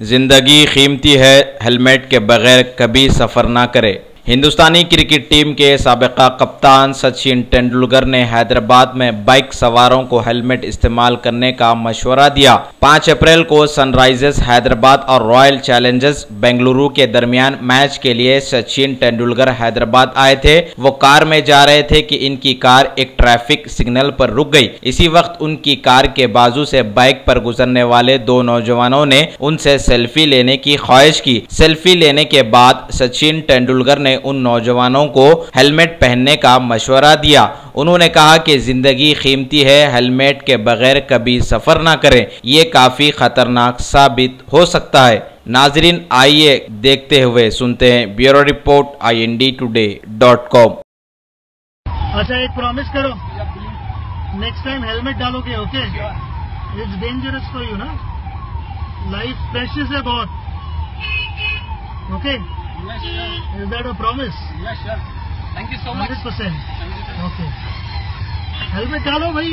जिंदगी कीमती है, हेलमेट के बगैर कभी सफर ना करे। हिंदुस्तानी क्रिकेट टीम के साबिका कप्तान सचिन तेंदुलकर ने हैदराबाद में बाइक सवारों को हेलमेट इस्तेमाल करने का मशवरा दिया। 5 अप्रैल को सनराइजर्स हैदराबाद और रॉयल चैलेंजर्स बेंगलुरु के दरमियान मैच के लिए सचिन तेंदुलकर हैदराबाद आए थे। वो कार में जा रहे थे कि इनकी कार एक ट्रैफिक सिग्नल पर रुक गई। इसी वक्त उनकी कार के बाजू से बाइक पर गुजरने वाले 2 नौजवानों ने उनसे सेल्फी लेने की ख्वाहिश की। सेल्फी लेने के बाद सचिन तेंदुलकर ने उन नौजवानों को हेलमेट पहनने का मशवरा दिया। उन्होंने कहा कि जिंदगी कीमती है, हेलमेट के बगैर कभी सफर ना करें, ये काफी खतरनाक साबित हो सकता है। नाजरीन, आइए देखते हुए सुनते हैं ब्यूरो रिपोर्ट INDtoday.com। अच्छा, एक प्रॉमिस करो, नेक्स्ट टाइम हेलमेट डालोगे, okay? It's dangerous for you ना, लाइफ प्रेशियस है बहुत, okay? Yes, sir. Is that a promise? Yes, sir. Thank you so much. 100%. Okay. Helmet डालो भाई।